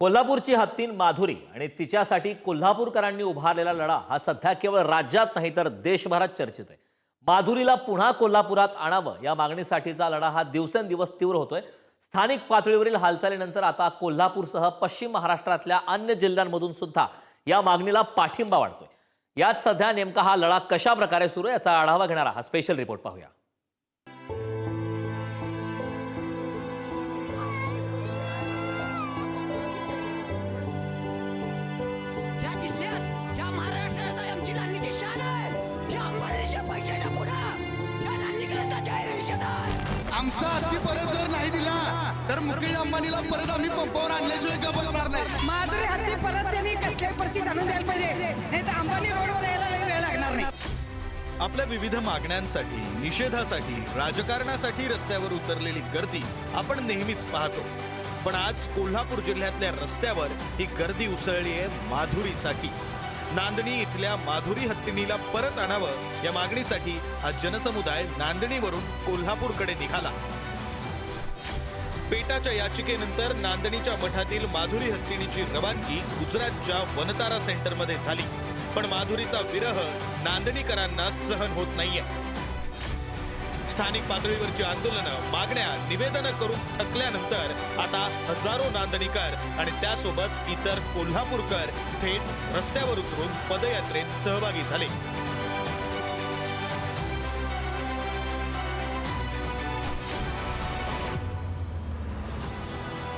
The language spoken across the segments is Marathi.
कोल्हापूरची हत्तीन माधुरी आणि तिच्यासाठी कोल्हापूरकरांनी उभारलेला लढा हा सध्या केवळ राज्यात नाही तर देशभरात चर्चेत आहे। माधुरीला पुन्हा कोल्हापुरात आणावं या मागणीसाठीचा लढा हा दिवसेंदिवस तीव्र होतोय। स्थानिक पातळीवरील हालचालीनंतर आता कोल्हापूरसह पश्चिम महाराष्ट्रातल्या अन्य जिल्ह्यांमधून सुद्धा या मागणीला पाठिंबा वाढतोय। यात सध्या नेमका हा लढा कशा प्रकारे सुरू आहे याचा आढावा घेणारा हा स्पेशल रिपोर्ट पाहूया। आमचा हत्ती परत जर नाही दिला तर मुकेश अंबानीला परत आम्ही पंपावर आणल्याशिवाय का बघणार नाही। माधुरी हत्ती परत त्यांनी कसल्याही परिस्थितीत आणून द्यायला पाहिजे, नाही तर अंबानी रोडवर यायला वेळ लागणार नाही। आपल्या विविध मागण्यांसाठी, निषेधासाठी, राजकारणासाठी रस्त्यावर उतरलेली गर्दी आपण नेहमीच पाहतो, पण आज कोल्हापूर जिल्ह्यातल्या रस्त्यावर ही गर्दी उसळली आहे माधुरीसाठी। नांदणी इथल्या माधुरी हत्तीणीला परत आणावं या मागणीसाठी हा जनसमुदाय नांदणीवरून कोल्हापूरकडे निघाला। पेटाच्या याचिकेनंतर नांदणीच्या मठातील माधुरी हत्तीणीची रवानगी गुजरातच्या वनतारा सेंटरमध्ये झाली, पण माधुरीचा विरह नांदणीकरांना सहन होत नाहीये। स्थानिक पातळीवरची आंदोलनं, मागण्या, निवेदनं करून थकल्यानंतर आता हजारो नांदणीकर आणि त्यासोबत इतर कोल्हापूरकर थेट रस्त्यावर उतरून पदयात्रेत सहभागी झाले।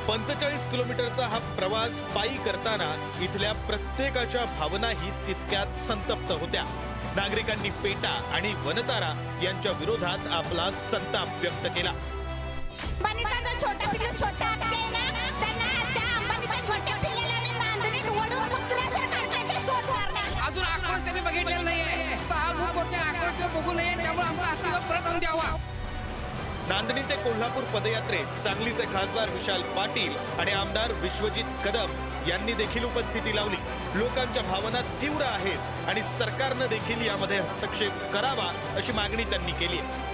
पंचेचाळीस किलोमीटरचा हा प्रवास पायी करताना इथल्या प्रत्येकाच्या भावनाही तितक्याच संतप्त होत्या। नागरिकांनी पेटा आणि वनतारा यांच्या विरोधात आपला संताप व्यक्त केला। अंबानीचा जो छोटा पिल्लू छोटा हत्ती आहे ना, त्यांना त्या अंबानीच्या छोट्या पिल्ल्याला मी नांदणीत ओढून कुत्र्यासारखं अडकायचे सोड मारणार। अजून आक्रोश त्यांनी बघितलेला नाहीये, हा भूकोरच्या आक्रोश बघू नये, त्यामुळे आमचा हत्तीला परत आणून द्यावा। नांदणी ते कोल्हापूर पदयात्रेत सांगलीचे खासदार विशाल पाटील आणि आमदार विश्वजित कदम यांनी देखील उपस्थिती लावली। लोकांच्या भावना तीव्र आहेत आणि सरकारनं देखील यामध्ये हस्तक्षेप करावा अशी मागणी त्यांनी केली आहे।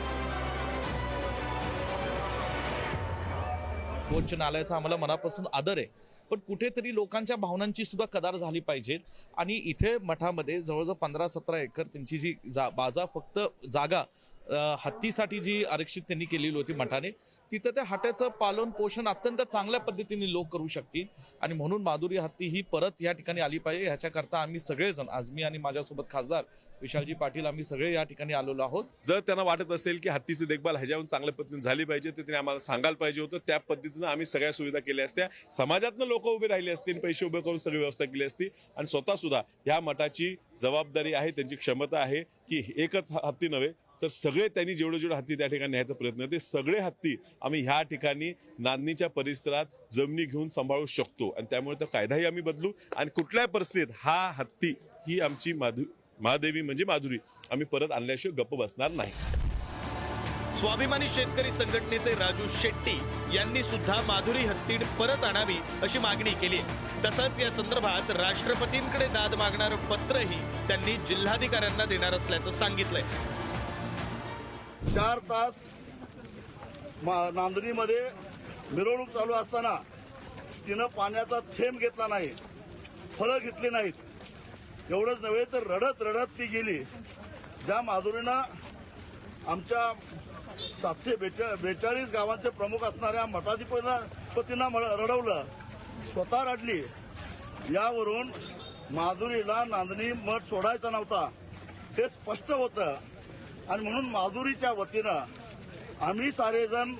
उच्च न्यायालयाचा आम्हाला मनापासून आदर आहे, पण कुठेतरी लोकांच्या भावनांची सुद्धा कदार झाली पाहिजे। आणि इथे मठामध्ये जवळजवळ 15-17 एकर त्यांची जी फक्त जागा हत्तीसाठी जी आरक्षित त्यांनी केलेली होती मठाने, तिथं त्या हत्तीचं पालन पोषण अत्यंत चांगल्या पद्धतीने लोक करू शकतील आणि म्हणून माधुरी हत्ती ही परत या ठिकाणी आली पाहिजे। ह्याच्याकरता आम्ही सगळेजण, आज मी आणि माझ्यासोबत खासदार विशालजी पाटील, आम्ही सगळे या ठिकाणी आलेलो आहोत। जर त्यांना वाटत असेल की हत्तीची देखभाल ह्याच्याहून चांगल्या पद्धतीने झाली पाहिजे तर त्यांनी आम्हाला सांगायला पाहिजे होतं। त्या पद्धतीनं आम्ही सगळ्या सुविधा केल्या असत्या, समाजातनं लोक उभे राहिले असतील, पैसे उभे करून सगळी व्यवस्था केली असती आणि स्वतः सुद्धा ह्या मठाची जबाबदारी आहे, त्यांची क्षमता आहे की एकच हत्ती नव्हे तर सगळे त्यांनी जेवढे हत्ती त्या ठिकाणी न्यायचा प्रयत्न, ते सगळे हत्ती आम्ही ह्या ठिकाणी नांदणीच्या परिसरात जमिनी घेऊन सांभाळू शकतो आणि त्यामुळे तो कायदाही आम्ही बदलू आणि कुठल्याही परिस्थितीत हा हत्ती ही आमची महादेवी म्हणजे माधुरी आम्ही परत आणल्याशिवाय गप्प बसणार नाही। स्वाभिमानी शेतकरी संघटनेचे राजू शेट्टी यांनी सुद्धा माधुरी हत्ती परत आणावी अशी मागणी केली। तसंच या संदर्भात राष्ट्रपतींकडे दाद मागणारं पत्रही त्यांनी जिल्हाधिकाऱ्यांना देणार असल्याचं सांगितलंय। 4 तास नांदणीमध्ये मिरवणूक चालू असताना तिनं पाण्याचा थेंब घेतला नाही, फळं घेतली नाहीत। एवढंच नव्हे तर रडत रडत ती गेली। ज्या माधुरीनं आमच्या 742 गावांचे प्रमुख असणाऱ्या मठाधिपतींना रडवलं, स्वतः रडली। यावरून माधुरीला नांदणी मठ सोडायचा नव्हता हे स्पष्ट होतं आणि म्हणून माधुरीच्या वतीनं आम्ही सारेजण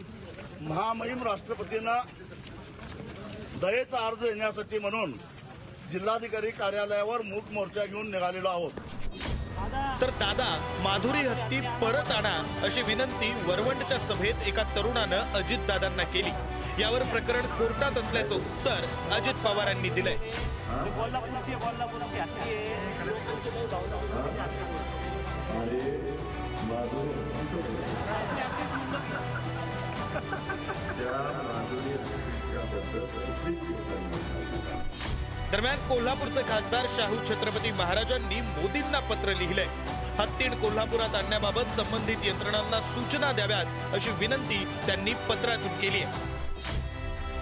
महामहिम राष्ट्रपतींना दयेचा अर्ज देण्यासाठी म्हणून जिल्हाधिकारी कार्यालयावर मूक मोर्चा घेऊन निघालेलो आहोत। तर दादा, माधुरी हत्ती परत आणा अशी विनंती वरवंटच्या सभेत एका तरुणानं अजितदादांना केली। यावर प्रकरण कोर्टात असल्याचं उत्तर अजित पवारांनी दिलंय। दरम्यान कोल्हापूरचे खासदार शाहू छत्रपती महाराजांनी मोदींना पत्र लिहिलंय। हत्तीण कोल्हापुरात आणण्याबाबत संबंधित यंत्रणांना सूचना द्याव्यात अशी विनंती त्यांनी पत्रातून केली आहे।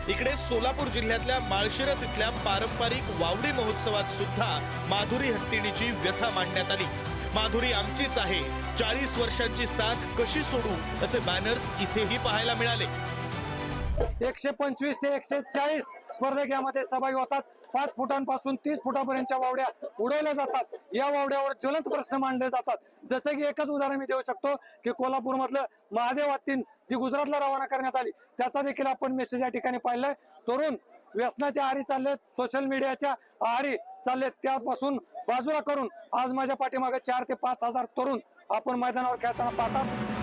इकडे सोलापूर जिल्ह्यातल्या माळशिरस इथल्या पारंपरिक वावडी महोत्सवात सुद्धा माधुरी हत्तीणीची व्यथा मांडण्यात आली. माधुरी आमचीच आहे, 40 वर्षांची साथ कशी सोडू, असे बॅनर्स इथेही पाहायला मिळाले. 125 ते 140 स्पर्धक यामध्ये सहभागी होतात. 5 फुटांपासून 30 फुटापर्यंतच्या वावड्या उडवल्या जातात. या वावड्यावर ज्वलंत प्रश्न मांडले जातात. जसे की एकच उदाहरण मी देऊ शकतो की कोल्हापूर मधलं महादेव हत्तीन जी गुजरातला रवाना करण्यात आली, त्याचा देखील आपण मेसेज या ठिकाणी पाहिलाय. तरुण व्यसनाच्या आहारी चाललेत, सोशल मीडियाच्या आहारी चाललेत, त्यापासून बाजूला करून आज माझ्या पाठीमागे 4 ते 5 हजार तरुण आपण मैदानावर खेळताना पाहतात.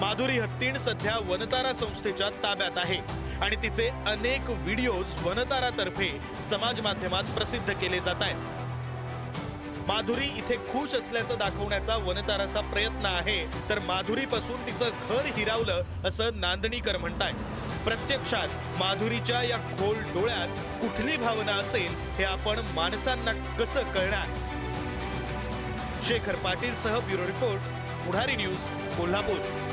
माधुरी हत्तीण सध्या वनतारा संस्थेच्या ताब्यात आहे आणि तिचे अनेक व्हिडिओज वनतारातर्फे समाज माध्यमात प्रसिद्ध केले जात आहेत. माधुरी इथे खुश असल्याचं दाखवण्याचा वनताराचा प्रयत्न आहे, तर माधुरीपासून तिचं घर हिरावलं असं नांदणीकर म्हणतायत. प्रत्यक्षात माधुरीच्या या खोल डोळ्यात कुठली भावना असेल हे आपण माणसांना कसं कळणार? शेखर पाटील सह ब्युरो रिपोर्ट, पुढारी न्यूज, कोल्हापूर.